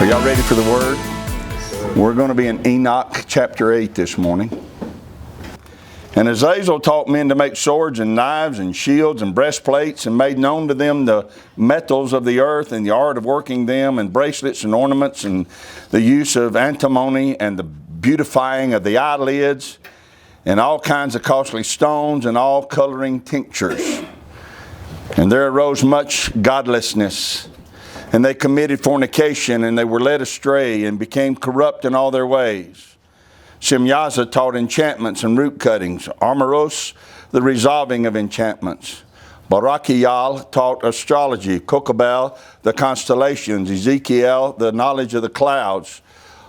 Are y'all ready for the Word? We're going to be in Enoch chapter 8 this morning. And Azazel taught men to make swords and knives and shields and breastplates, and made known to them the metals of the earth and the art of working them, and bracelets and ornaments, and the use of antimony and the beautifying of the eyelids, and all kinds of costly stones and all coloring tinctures. And there arose much godlessness, and they committed fornication, and they were led astray and became corrupt in all their ways. Shemyaza taught enchantments and root cuttings, Armoros the resolving of enchantments. Barachial taught astrology, Kokabal the constellations, Ezekiel the knowledge of the clouds,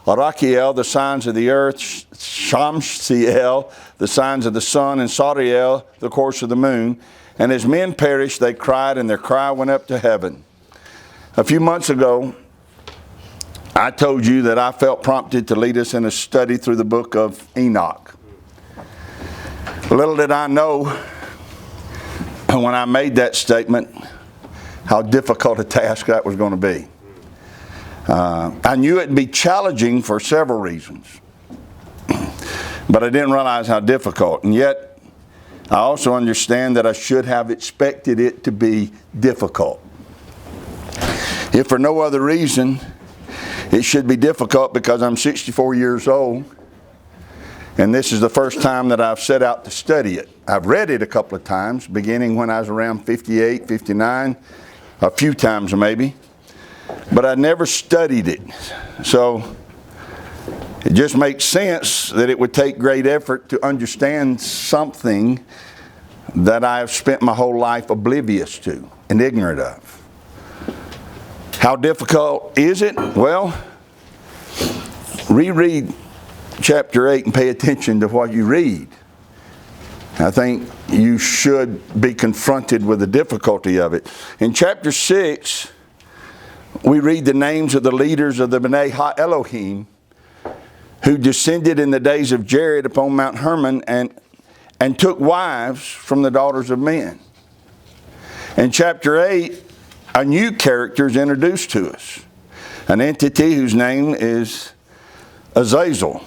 Arachiel the signs of the earth, Shamsiel the signs of the sun, and Sariel the course of the moon. And as men perished, they cried, and their cry went up to heaven. A few months ago, I told you that I felt prompted to lead us in a study through the book of Enoch. Little did I know when I made that statement how difficult a task that was going to be. I knew it'd be challenging for several reasons, but I didn't realize how difficult. And yet, I also understand that I should have expected it to be difficult. If for no other reason, it should be difficult because I'm 64 years old, and this is the first time that I've set out to study it. I've read it a couple of times, beginning when I was around 58, 59, a few times maybe, but I never studied it. So it just makes sense that it would take great effort to understand something that I have spent my whole life oblivious to and ignorant of. How difficult is it? Well, reread chapter 8 and pay attention to what you read. I think you should be confronted with the difficulty of it. In chapter 6, we read the names of the leaders of the B'nai Ha-Elohim who descended in the days of Jared upon Mount Hermon and took wives from the daughters of men. In chapter 8, a new character is introduced to us, an entity whose name is Azazel.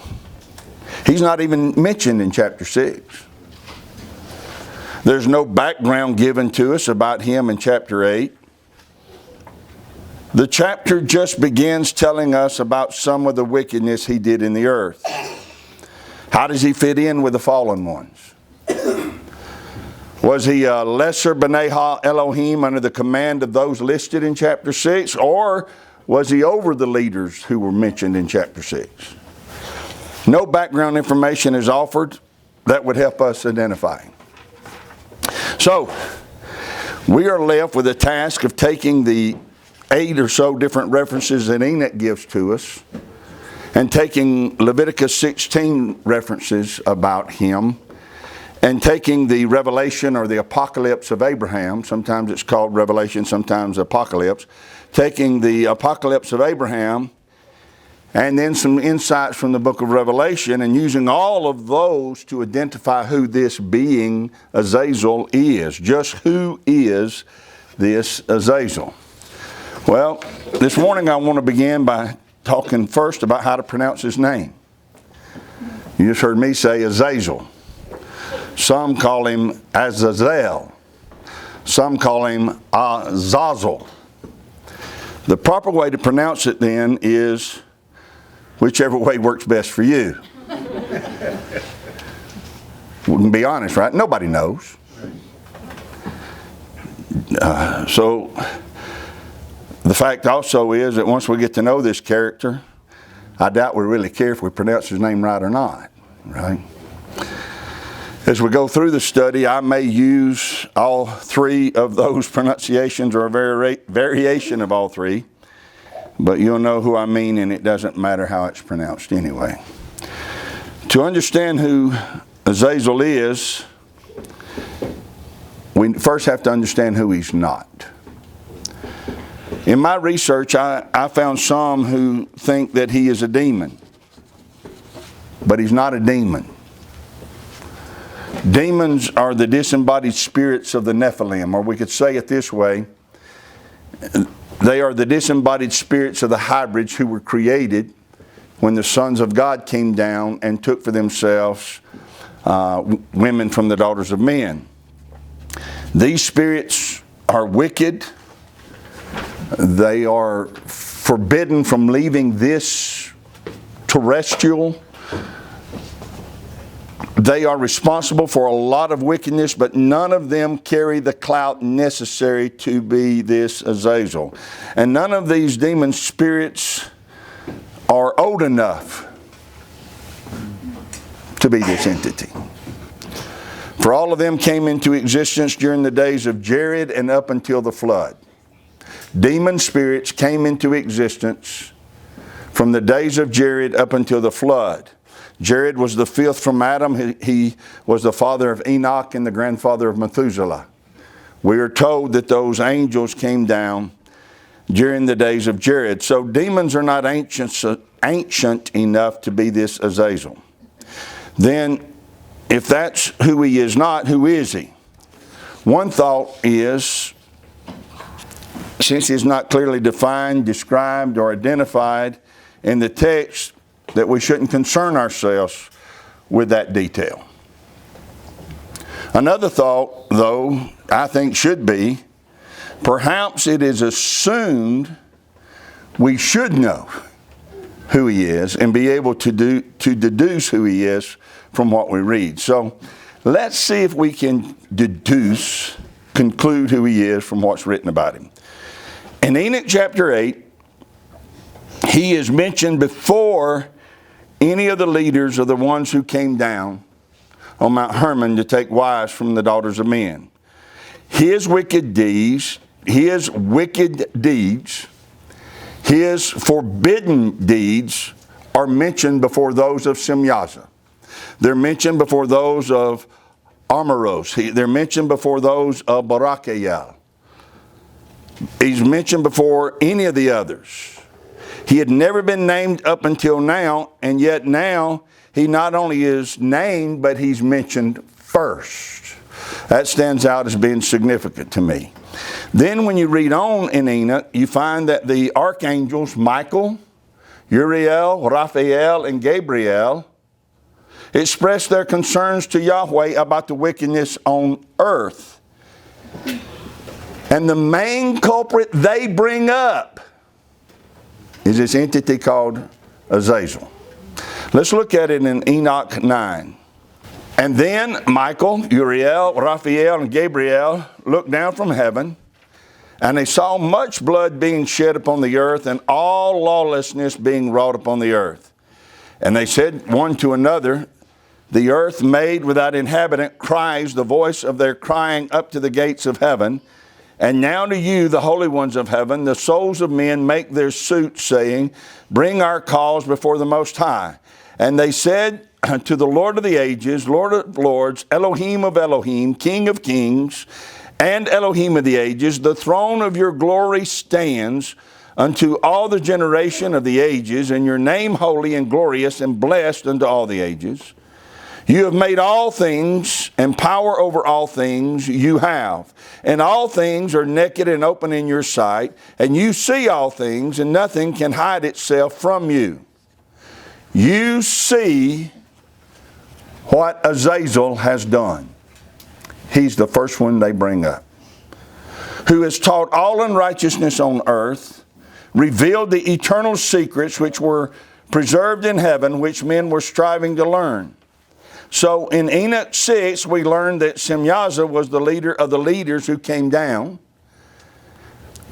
He's not even mentioned in chapter 6. There's no background given to us about him in chapter 8. The chapter just begins telling us about some of the wickedness he did in the earth. How does he fit in with the fallen ones? Was he a lesser B'nai Ha-Elohim under the command of those listed in chapter 6? Or was he over the leaders who were mentioned in chapter 6? No background information is offered that would help us identify. So, we are left with the task of taking the 8 or so different references that Enoch gives to us and taking Leviticus 16 references about him, and taking the revelation or the apocalypse of Abraham, sometimes it's called Revelation, sometimes Apocalypse, taking the apocalypse of Abraham and then some insights from the book of Revelation, and using all of those to identify who this being Azazel is. Just who is this Azazel? Well, this morning I want to begin by talking first about how to pronounce his name. You just heard me say Azazel. Some call him Azazel. Some call him Azazel. The proper way to pronounce it then is whichever way works best for you. We can be honest, right? Nobody knows. So the fact also is that once we get to know this character, I doubt we really care if we pronounce his name right or not, right? As we go through the study, I may use all 3 of those pronunciations or a variation of all 3, but you'll know who I mean, and it doesn't matter how it's pronounced anyway. To understand who Azazel is, we first have to understand who he's not. In my research, I found some who think that he is a demon, but he's not a demon. Demons are the disembodied spirits of the Nephilim, or we could say it this way. They are the disembodied spirits of the hybrids who were created when the sons of God came down and took for themselves women from the daughters of men. These spirits are wicked. They are forbidden from leaving this terrestrial. They are responsible for a lot of wickedness, but none of them carry the clout necessary to be this Azazel. And none of these demon spirits are old enough to be this entity. For all of them came into existence during the days of Jared and up until the flood. Demon spirits came into existence from the days of Jared up until the flood. Jared was the fifth from Adam. He was the father of Enoch and the grandfather of Methuselah. We are told that those angels came down during the days of Jared. So demons are not ancient enough to be this Azazel. Then, if that's who he is not, who is he? One thought is, since he's not clearly defined, described, or identified in the text, that we shouldn't concern ourselves with that detail. Another thought, though, I think should be, perhaps it is assumed we should know who he is and be able to deduce who he is from what we read. So let's see if we can conclude who he is from what's written about him. In Enoch chapter 8, he is mentioned before any of the leaders or the ones who came down on Mount Hermon to take wives from the daughters of men. His wicked deeds, his forbidden deeds are mentioned before those of Semyaza. They're mentioned before those of Amaros. They're mentioned before those of Barachayel. He's mentioned before any of the others. He had never been named up until now, and yet now he not only is named, but he's mentioned first. That stands out as being significant to me. Then when you read on in Enoch, you find that the archangels Michael, Uriel, Raphael, and Gabriel expressed their concerns to Yahweh about the wickedness on earth. And the main culprit they bring up is this entity called Azazel. Let's look at it in Enoch 9. And then Michael, Uriel, Raphael, and Gabriel looked down from heaven, and they saw much blood being shed upon the earth, and all lawlessness being wrought upon the earth. And they said one to another, the earth made without inhabitant cries the voice of their crying up to the gates of heaven. And now to you, the holy ones of heaven, the souls of men make their suit, saying, bring our cause before the Most High. And they said to the Lord of the ages, Lord of lords, Elohim of Elohim, King of kings, and Elohim of the ages, the throne of your glory stands unto all the generation of the ages, and your name holy and glorious and blessed unto all the ages. You have made all things, and power over all things you have. And all things are naked and open in your sight, and you see all things, and nothing can hide itself from you. You see what Azazel has done. He's the first one they bring up. Who has taught all unrighteousness on earth, revealed the eternal secrets which were preserved in heaven, which men were striving to learn. So in Enoch 6, we learned that Semyaza was the leader of the leaders who came down.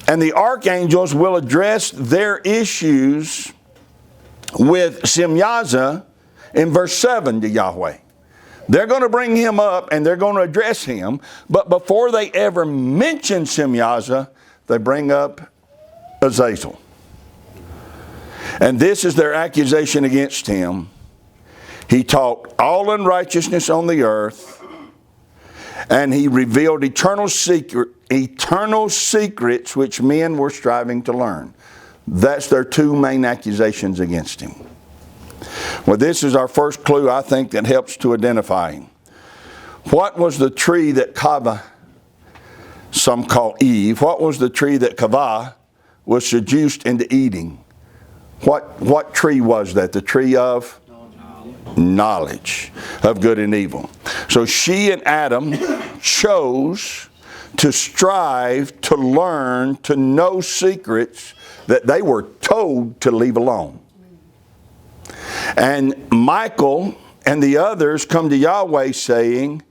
And the archangels will address their issues with Semyaza in verse 7 to Yahweh. They're going to bring him up and they're going to address him. But before they ever mention Semyaza, they bring up Azazel. And this is their accusation against him. He taught all unrighteousness on the earth, and he revealed eternal secrets which men were striving to learn. That's their two main accusations against him. Well, this is our first clue, I think, that helps to identify him. What was the tree that Kava, some call Eve, what was the tree that Kava was seduced into eating. What tree was that? The tree of knowledge of good and evil. So she and Adam chose to strive to learn, to know secrets that they were told to leave alone. And Michael and the others come to Yahweh saying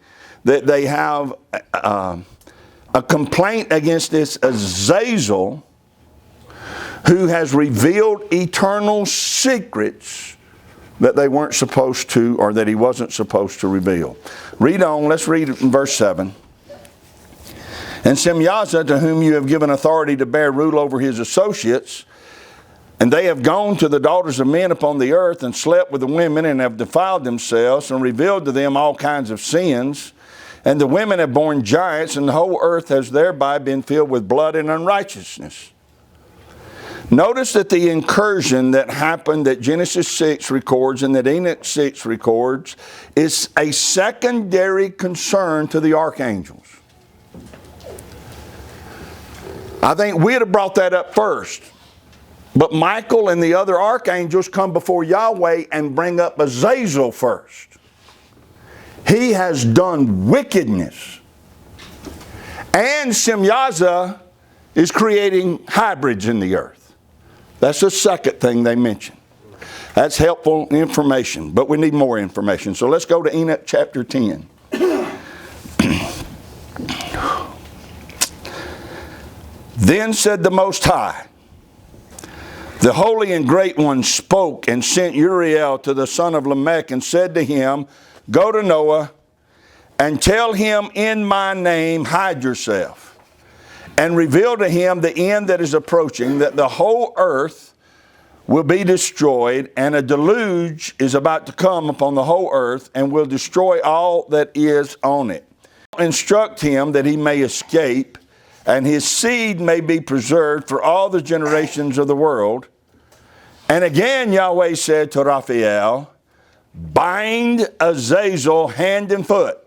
that they have a complaint against this Azazel, who has revealed eternal secrets that they weren't supposed to, or that he wasn't supposed to reveal. Read on. Let's read it in verse 7. And Semyaza, to whom you have given authority to bear rule over his associates, and they have gone to the daughters of men upon the earth and slept with the women and have defiled themselves and revealed to them all kinds of sins. And the women have borne giants, and the whole earth has thereby been filled with blood and unrighteousness. Notice that the incursion that happened, that Genesis 6 records and that Enoch 6 records, is a secondary concern to the archangels. I think we'd have brought that up first. But Michael and the other archangels come before Yahweh and bring up Azazel first. He has done wickedness. And Semyaza is creating hybrids in the earth. That's the second thing they mention. That's helpful information, but we need more information. So let's go to Enoch chapter 10. Then said the Most High, the Holy and Great One spoke and sent Uriel to the son of Lamech and said to him, go to Noah and tell him in my name, hide yourself. And reveal to him the end that is approaching, that the whole earth will be destroyed, and a deluge is about to come upon the whole earth, and will destroy all that is on it. Instruct him that he may escape, and his seed may be preserved for all the generations of the world. And again Yahweh said to Raphael, bind Azazel hand and foot,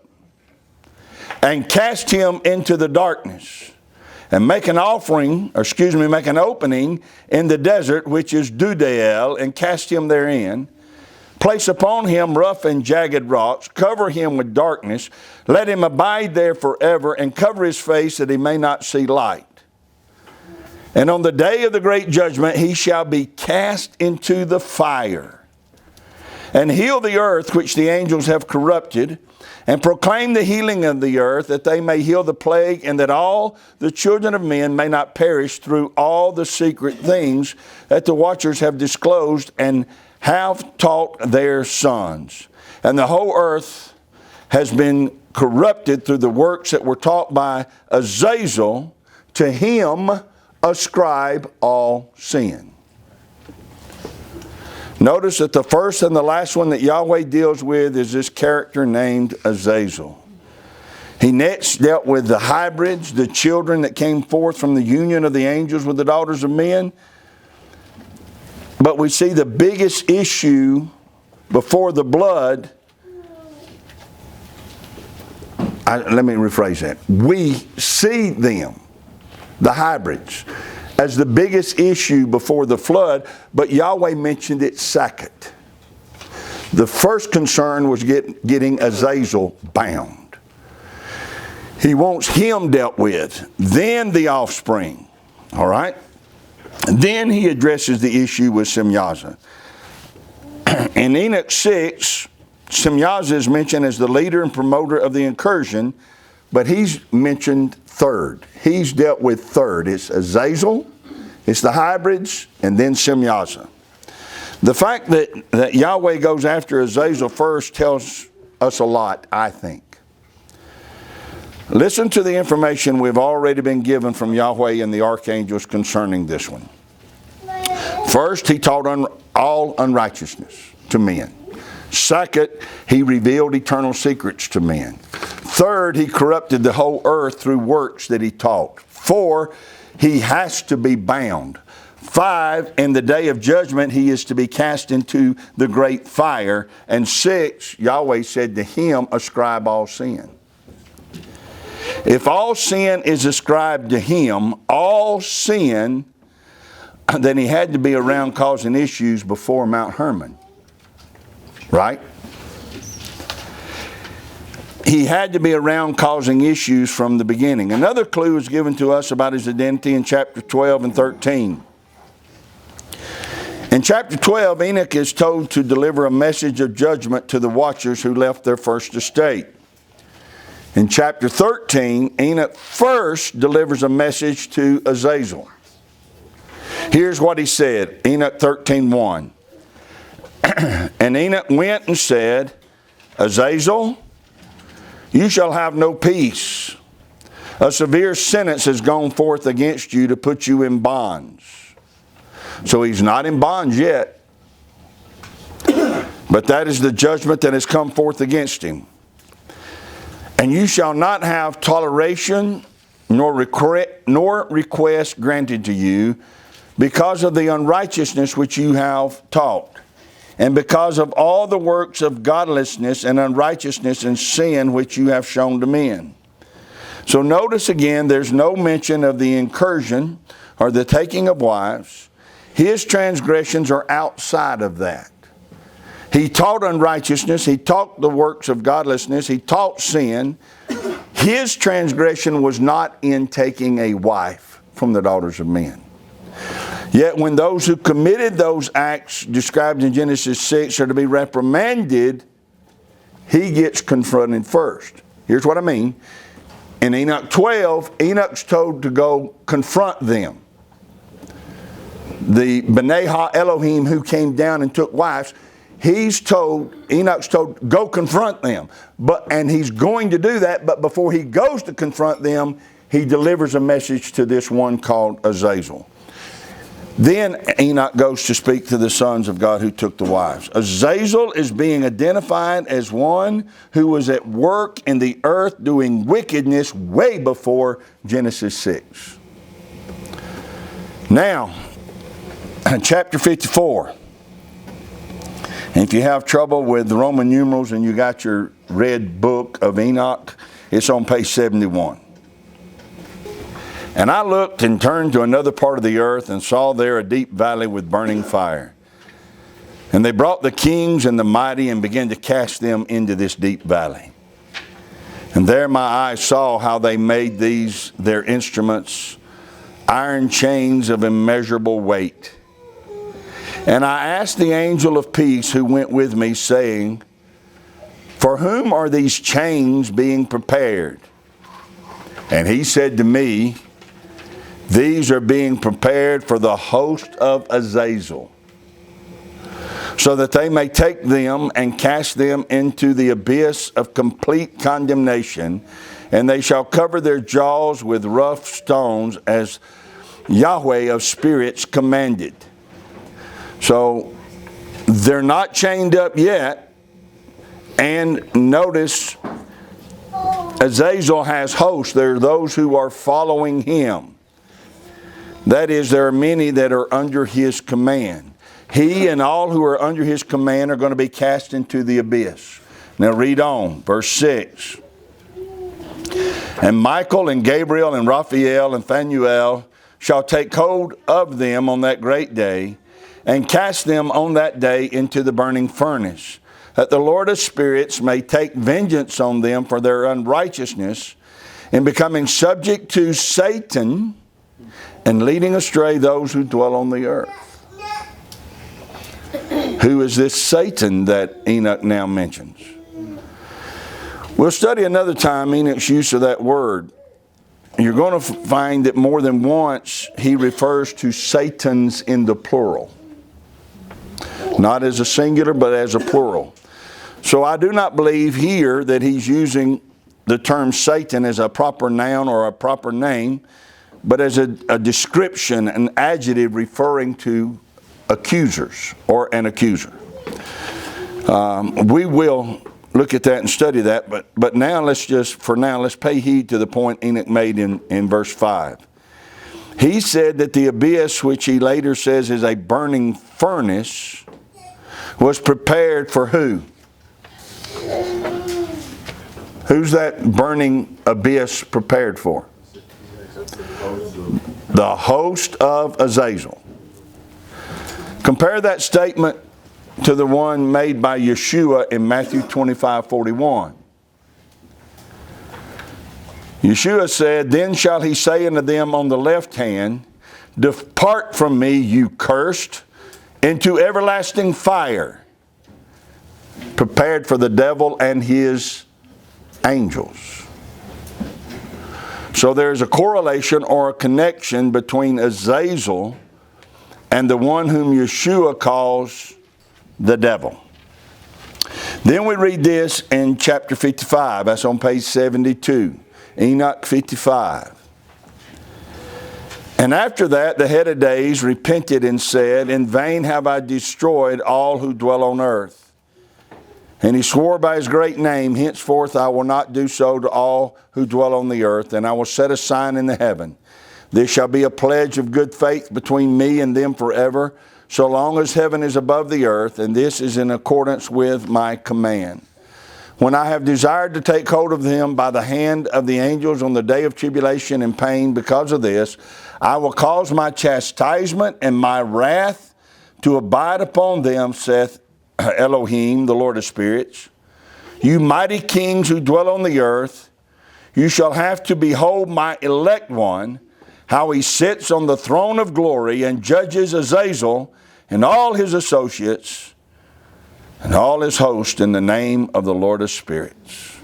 and cast him into the darkness. And make an opening in the desert, which is Dudael, and cast him therein. Place upon him rough and jagged rocks, cover him with darkness, let him abide there forever, and cover his face that he may not see light. And on the day of the great judgment he shall be cast into the fire. And heal the earth which the angels have corrupted, and proclaim the healing of the earth, that they may heal the plague, and that all the children of men may not perish through all the secret things that the watchers have disclosed and have taught their sons. And the whole earth has been corrupted through the works that were taught by Azazel. To him ascribe all sin. Notice that the first and the last one that Yahweh deals with is this character named Azazel. He next dealt with the hybrids, the children that came forth from the union of the angels with the daughters of men. But we see the biggest issue before the blood. Let me rephrase that. We see them, the hybrids, as the biggest issue before the flood, but Yahweh mentioned it second. The first concern was getting Azazel bound. He wants him dealt with, then the offspring. All right? Then he addresses the issue with Semyaza. In Enoch 6, Semyaza is mentioned as the leader and promoter of the incursion, but he's mentioned third. He's dealt with third. It's Azazel, it's the hybrids, and then Semyaza. The fact that Yahweh goes after Azazel first tells us a lot, I think. Listen to the information we've already been given from Yahweh and the archangels concerning this one. First, he taught all unrighteousness to men. Second, he revealed eternal secrets to men. Third, he corrupted the whole earth through works that he taught. 4, he has to be bound. 5, in the day of judgment, he is to be cast into the great fire. And 6, Yahweh said to him, ascribe all sin. If all sin is ascribed to him, all sin then he had to be around causing issues before Mount Hermon. Right? He had to be around causing issues from the beginning. Another clue is given to us about his identity in chapter 12 and 13. In chapter 12, Enoch is told to deliver a message of judgment to the watchers who left their first estate. In chapter 13, Enoch first delivers a message to Azazel. Here's what he said, Enoch 13:1. And Enoch went and said, Azazel, you shall have no peace. A severe sentence has gone forth against you to put you in bonds. So he's not in bonds yet. But that is the judgment that has come forth against him. And you shall not have toleration nor request granted to you because of the unrighteousness which you have taught, and because of all the works of godlessness and unrighteousness and sin which you have shown to men. So notice again, there's no mention of the incursion or the taking of wives. His transgressions are outside of that. He taught unrighteousness. He taught the works of godlessness. He taught sin. His transgression was not in taking a wife from the daughters of men. Yet when those who committed those acts described in Genesis 6 are to be reprimanded, he gets confronted first. Here's what I mean. In Enoch 12, Enoch's told to go confront them. The B'nai Ha-Elohim who came down and took wives, Enoch's told, go confront them. And he's going to do that, but before he goes to confront them, he delivers a message to this one called Azazel. Then Enoch goes to speak to the sons of God who took the wives. Azazel is being identified as one who was at work in the earth doing wickedness way before Genesis 6. Now, chapter 54. And if you have trouble with the Roman numerals and you got your red book of Enoch, it's on page 71. And I looked and turned to another part of the earth and saw there a deep valley with burning fire. And they brought the kings and the mighty and began to cast them into this deep valley. And there my eyes saw how they made these their instruments, iron chains of immeasurable weight. And I asked the angel of peace who went with me, saying, for whom are these chains being prepared? And he said to me, these are being prepared for the host of Azazel, so that they may take them and cast them into the abyss of complete condemnation, and they shall cover their jaws with rough stones, as YAHWEH of spirits commanded. So they're not chained up yet. And notice Azazel has hosts. There are those who are following him. That is, there are many that are under his command. He and all who are under his command are going to be cast into the abyss. Now read on, verse 6. And Michael and Gabriel and Raphael and Phanuel shall take hold of them on that great day, and cast them on that day into the burning furnace, that the Lord of spirits may take vengeance on them for their unrighteousness, in becoming subject to Satan, and leading astray those who dwell on the earth. Who is this Satan that Enoch now mentions? We'll study another time Enoch's use of that word. You're going to find that more than once he refers to Satans in the plural. Not as a singular, but as a plural. So I do not believe here that he's using the term Satan as a proper noun or a proper name, but as a description, an adjective referring to accusers or an accuser. We will look at that and study that, but now let's pay heed to the point Enoch made in verse 5. He said that the abyss, which he later says is a burning furnace, was prepared for who? Who's that burning abyss prepared for? The host of Azazel. Compare that statement to the one made by Yeshua in Matthew 25:41. Yeshua said, "Then shall he say unto them on the left hand, Depart from me, you cursed, into everlasting fire, prepared for the devil and his angels." So there's a correlation or a connection between Azazel and the one whom Yeshua calls the devil. Then we read this in chapter 55. That's on page 72. Enoch 55. "And after that, the head of days repented and said, In vain have I destroyed all who dwell on earth. And he swore by his great name, Henceforth I will not do so to all who dwell on the earth, and I will set a sign in the heaven. This shall be a pledge of good faith between me and them forever, so long as heaven is above the earth, and this is in accordance with my command. When I have desired to take hold of them by the hand of the angels on the day of tribulation and pain because of this, I will cause my chastisement and my wrath to abide upon them, saith Elohim, the Lord of spirits. You mighty kings who dwell on the earth, you shall have to behold my elect one, how he sits on the throne of glory and judges Azazel and all his associates and all his host in the name of the Lord of spirits."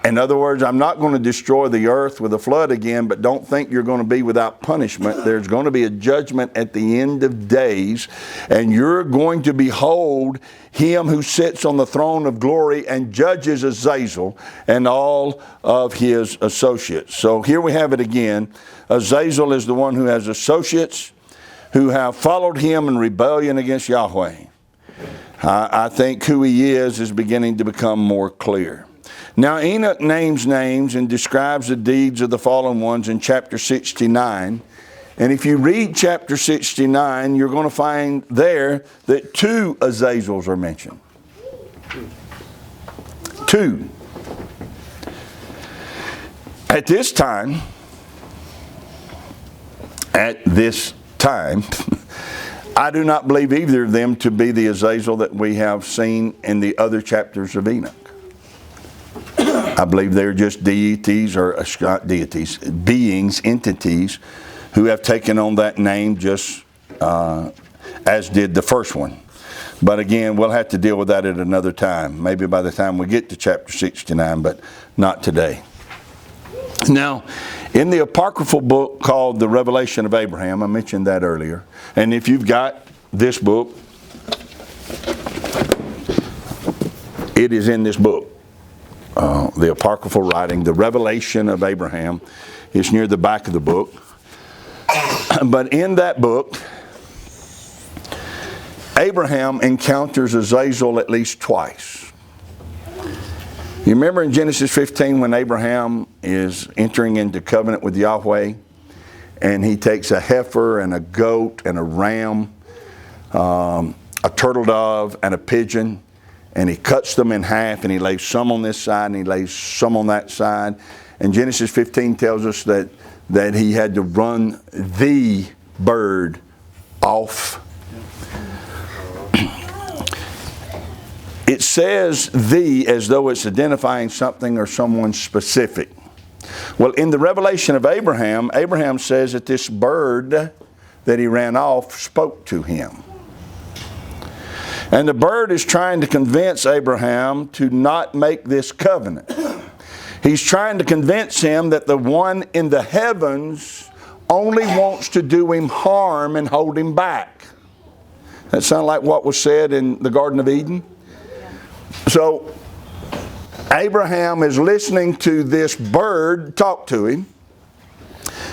In other words, I'm not going to destroy the earth with a flood again, but don't think you're going to be without punishment. There's going to be a judgment at the end of days, and you're going to behold him who sits on the throne of glory and judges Azazel and all of his associates. So here we have it again. Azazel is the one who has associates who have followed him in rebellion against Yahweh. I think who he is beginning to become more clear. Now Enoch names names and describes the deeds of the fallen ones in chapter 69. And if you read chapter 69, you're going to find there that 2 Azazels are mentioned. 2. At this time, I do not believe either of them to be the Azazel that we have seen in the other chapters of Enoch. I believe they're just deities, or not deities, beings, entities, who have taken on that name just as did the first one. But again, we'll have to deal with that at another time. Maybe by the time we get to chapter 69, but not today. Now, in the apocryphal book called The Revelation of Abraham, I mentioned that earlier. And if you've got this book, it is in this book. The apocryphal writing, The Revelation of Abraham. It's near the back of the book. But in that book, Abraham encounters Azazel at least twice. You remember in Genesis 15 when Abraham is entering into covenant with Yahweh, and he takes a heifer and a goat and a ram, a turtle dove and a pigeon, and he cuts them in half, and he lays some on this side and he lays some on that side. And Genesis 15 tells us that he had to run the bird off. It says "the" as though it's identifying something or someone specific. Well, in the revelation of Abraham, Abraham says that this bird that he ran off spoke to him. And the bird is trying to convince Abraham to not make this covenant. He's trying to convince him that the one in the heavens only wants to do him harm and hold him back. That sound like what was said in the Garden of Eden? So Abraham is listening to this bird talk to him.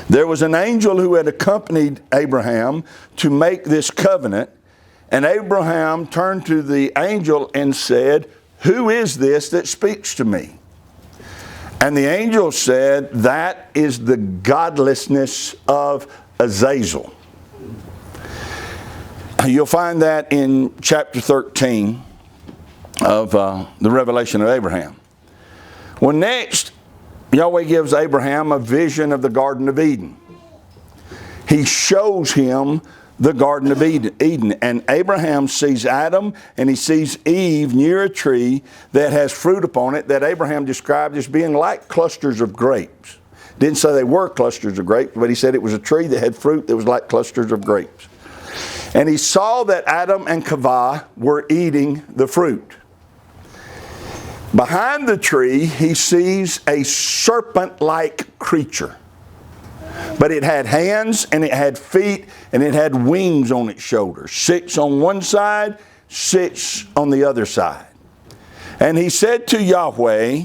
There was an angel who had accompanied Abraham to make this covenant. And Abraham turned to the angel and said, "Who is this that speaks to me?" And the angel said, "That is the godlessness of Azazel." You'll find that in chapter 13 of the Revelation of Abraham. Well, next, Yahweh gives Abraham a vision of the Garden of Eden. He shows him the Garden of Eden. And Abraham sees Adam and he sees Eve near a tree that has fruit upon it that Abraham described as being like clusters of grapes. Didn't say they were clusters of grapes, but he said it was a tree that had fruit that was like clusters of grapes. And he saw that Adam and Chava were eating the fruit. Behind the tree, he sees a serpent-like creature. But it had hands and it had feet and it had wings on its shoulders. 6 on one side, 6 on the other side. And he said to Yahweh,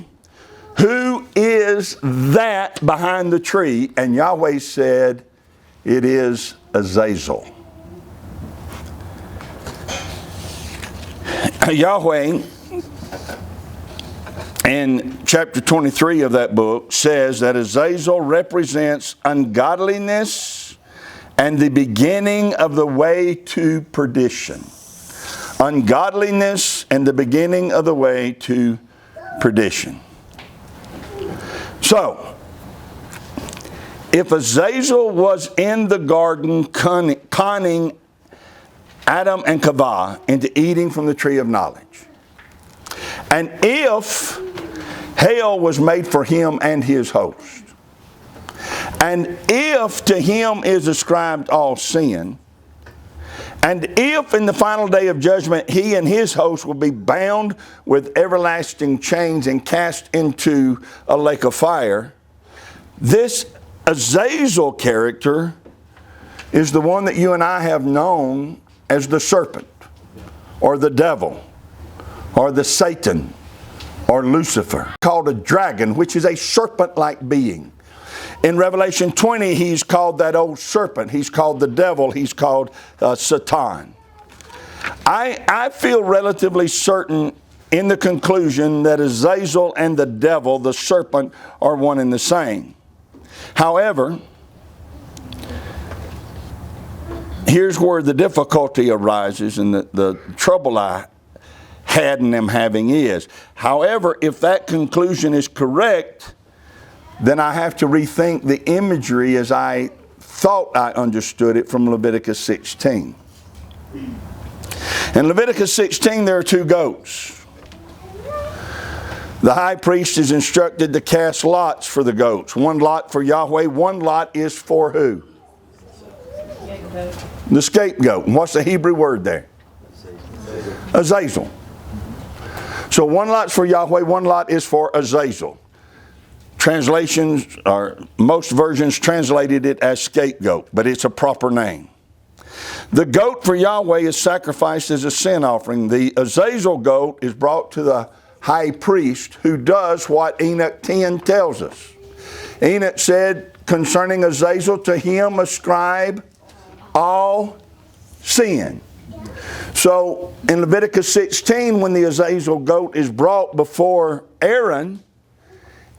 who is that behind the tree? And Yahweh said, it is Azazel. Yahweh, in chapter 23 of that book, says that Azazel represents ungodliness and the beginning of the way to perdition. Ungodliness and the beginning of the way to perdition. So, if Azazel was in the garden conning Adam and Chava into eating from the tree of knowledge, and if hell was made for him and his host, and if to him is ascribed all sin, and if in the final day of judgment he and his host will be bound with everlasting chains and cast into a lake of fire, this Azazel character is the one that you and I have known as the serpent, or the devil, or the Satan, or Lucifer, called a dragon, which is a serpent-like being. In Revelation 20, he's called that old serpent. He's called the devil. He's called Satan. I feel relatively certain in the conclusion that Azazel and the devil, the serpent, are one and the same. However, here's where the difficulty arises and the trouble I had in them having is. However, if that conclusion is correct, then I have to rethink the imagery as I thought I understood it from Leviticus 16. In Leviticus 16, there are 2 goats. The high priest is instructed to cast lots for the goats. 1 lot for Yahweh, 1 lot is for who? The scapegoat. And what's the Hebrew word there? Azazel. So 1 lot's for Yahweh, 1 lot is for Azazel. Translations, or most versions translated it as scapegoat, but it's a proper name. The goat for Yahweh is sacrificed as a sin offering. The Azazel goat is brought to the high priest, who does what Enoch 10 tells us. Enoch said concerning Azazel, to him ascribe all sin. So in Leviticus 16, when the Azazel goat is brought before Aaron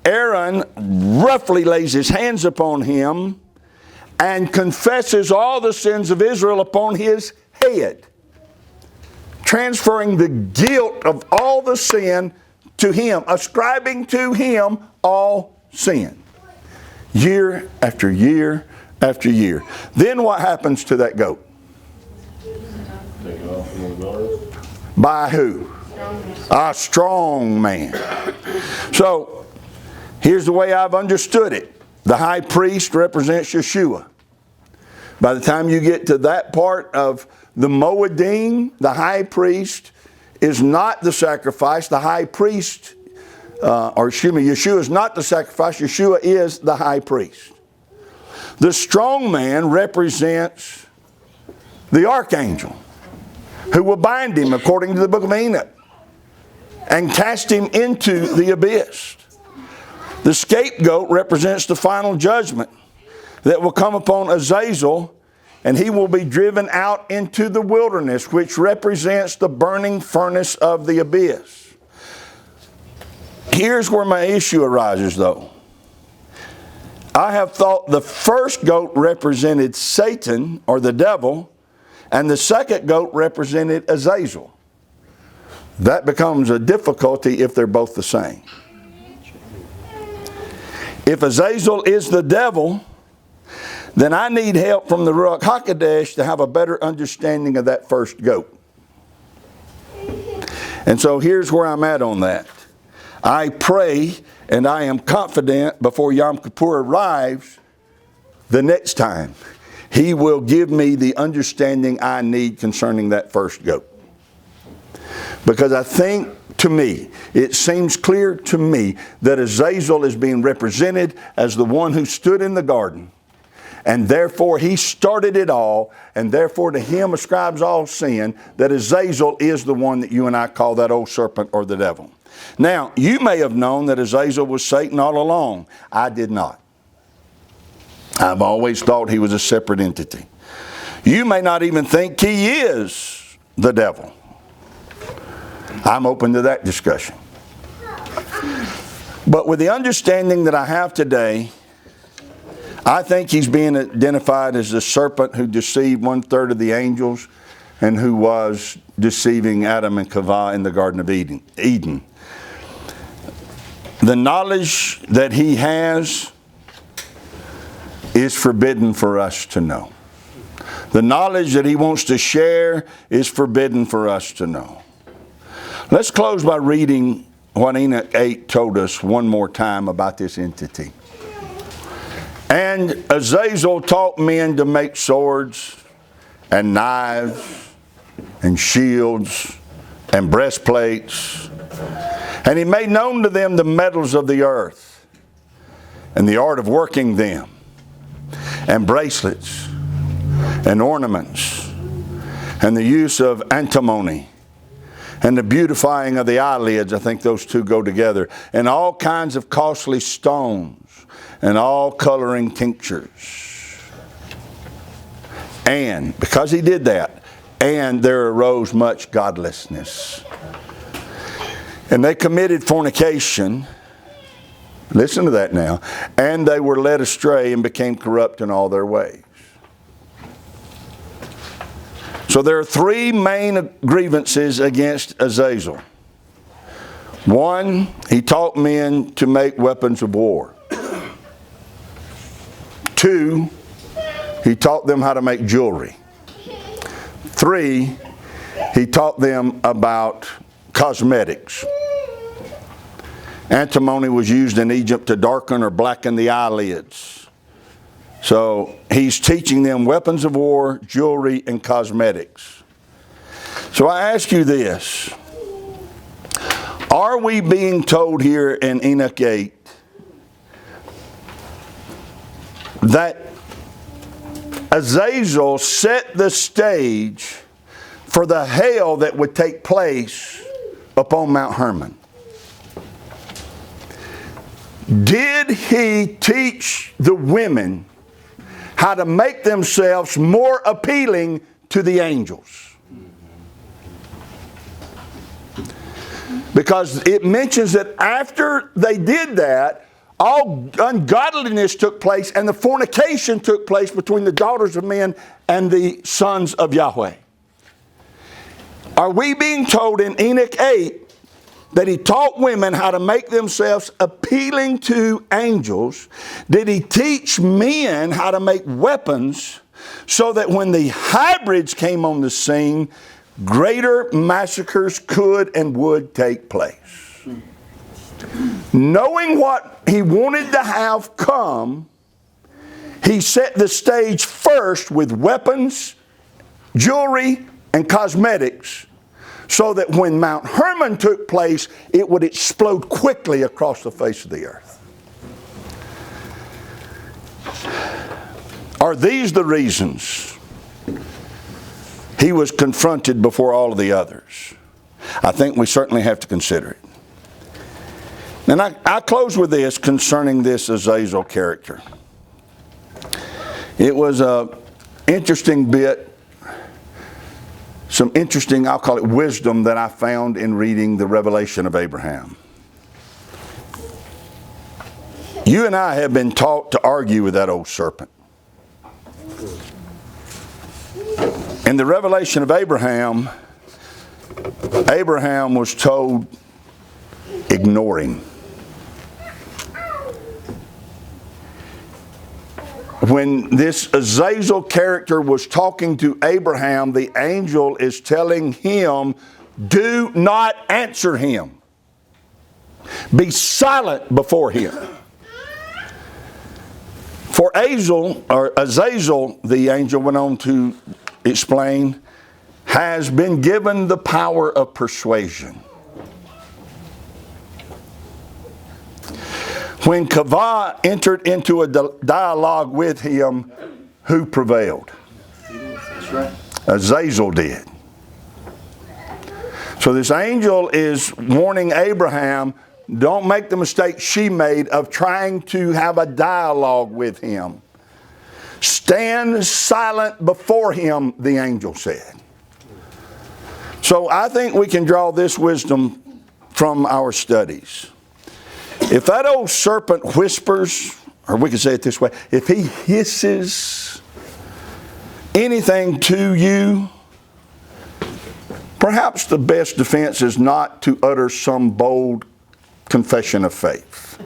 roughly lays his hands upon him and confesses all the sins of Israel upon his head, transferring the guilt of all the sin to him, ascribing to him all sin, year after year after year. Then what happens to that goat? Taken off from the guard. By who? A strong man. So, here's the way I've understood it. The high priest represents Yeshua. By the time you get to that part of the Moedim, the high priest is not the sacrifice. The high priest, Yeshua is not the sacrifice. Yeshua is the high priest. The strong man represents the Archangel, who will bind him according to the book of Enoch and cast him into the abyss. The scapegoat represents the final judgment that will come upon Azazel, and he will be driven out into the wilderness, which represents the burning furnace of the abyss. Here's where my issue arises, though. I have thought the first goat represented Satan, or the devil, and the second goat represented Azazel. That becomes a difficulty if they're both the same. If Azazel is the devil, then I need help from the Ruach HaKodesh to have a better understanding of that first goat. And so here's where I'm at on that. I pray and I am confident before Yom Kippur arrives the next time, He will give me the understanding I need concerning that first goat. Because I think, to me, it seems clear to me that Azazel is being represented as the one who stood in the garden. And therefore he started it all, and therefore to him ascribes all sin, that Azazel is the one that you and I call that old serpent or the devil. Now, you may have known that Azazel was Satan all along. I did not. I've always thought he was a separate entity. You may not even think he is the devil. I'm open to that discussion. But with the understanding that I have today, I think he's being identified as the serpent who deceived 1/3 of the angels and who was deceiving Adam and Chava in the Garden of Eden. The knowledge that he has is forbidden for us to know. The knowledge that he wants to share is forbidden for us to know. Let's close by reading what Enoch 8 told us one more time about this entity. And Azazel taught men to make swords and knives and shields and breastplates. And he made known to them the metals of the earth and the art of working them, and bracelets and ornaments and the use of antimony and the beautifying of the eyelids. I think those two go together. And all kinds of costly stones and all coloring tinctures. And because he did that, and there arose much godlessness. And they committed fornication. Listen to that now. And they were led astray and became corrupt in all their ways. So there are three main grievances against Azazel. One, he taught men to make weapons of war. Two, he taught them how to make jewelry. Three, he taught them about cosmetics. Antimony was used in Egypt to darken or blacken the eyelids. So he's teaching them weapons of war, jewelry, and cosmetics. So I ask you this. Are we being told here in Enoch 8 that Azazel set the stage for the hell that would take place upon Mount Hermon? Did he teach the women how to make themselves more appealing to the angels? Because it mentions that after they did that, all ungodliness took place and the fornication took place between the daughters of men and the sons of YAHWEH. Are we being told in Enoch 8 that he taught women how to make themselves appealing to angels? Did he teach men how to make weapons so that when the hybrids came on the scene, greater massacres could and would take place? Knowing what he wanted to have come, he set the stage first with weapons, jewelry, and cosmetics, so that when Mount Hermon took place, it would explode quickly across the face of the earth. Are these the reasons he was confronted before all of the others? I think we certainly have to consider it. And I close with this concerning this Azazel character. It was an interesting bit, some interesting, I'll call it wisdom, that I found in reading the revelation of Abraham. You and I have been taught to argue with that old serpent. In the revelation of Abraham, Abraham was told, ignore him. when this Azazel character was talking to Abraham, the angel is telling him, do not answer him. Be silent before him. For Azazel, the angel went on to explain, has been given the power of persuasion. When Kavah entered into a dialogue with him, who prevailed? That's right. Azazel did. So this angel is warning Abraham, don't make the mistake she made of trying to have a dialogue with him. Stand silent before him, the angel said. So I think we can draw this wisdom from our studies. If that old serpent whispers, or we could say it this way, if he hisses anything to you, perhaps the best defense is not to utter some bold confession of faith.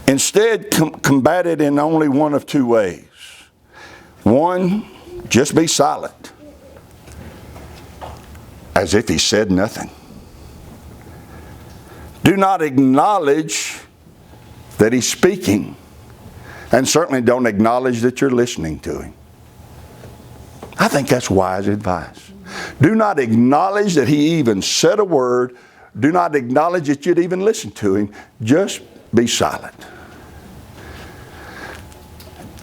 Instead, combat it in only one of two ways. One, just be silent, as if he said nothing. Do not acknowledge that he's speaking, and certainly don't acknowledge that you're listening to him. I think that's wise advice. Do not acknowledge that he even said a word. Do not acknowledge that you'd even listen to him. Just be silent.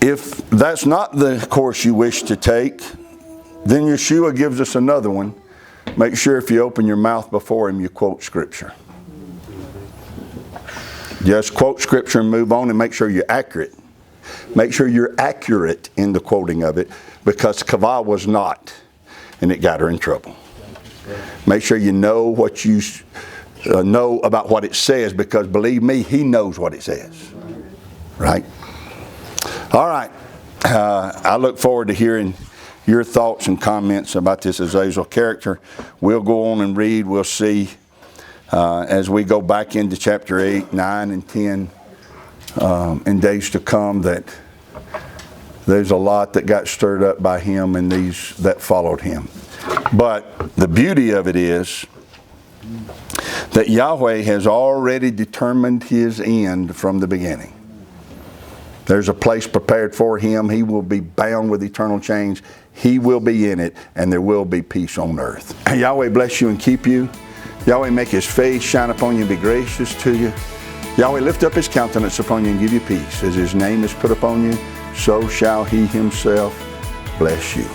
If that's not the course you wish to take, then Yeshua gives us another one. Make sure if you open your mouth before him, you quote Scripture. Just quote Scripture and move on, and make sure you're accurate. Make sure you're accurate in the quoting of it, because Kavah was not, and it got her in trouble. Make sure you know what you know about what it says, because believe me, he knows what it says. Right? All right. I look forward to hearing your thoughts and comments about this Azazel character. We'll go on and read. We'll see as we go back into chapter 8, 9, and 10 in days to come, that there's a lot that got stirred up by him and these that followed him. But the beauty of it is that Yahweh has already determined his end from the beginning. There's a place prepared for him. He will be bound with eternal chains. He will be in it, and there will be peace on earth. Yahweh bless you and keep you. Yahweh make his face shine upon you and be gracious to you. Yahweh lift up his countenance upon you and give you peace. As his name is put upon you, so shall he himself bless you.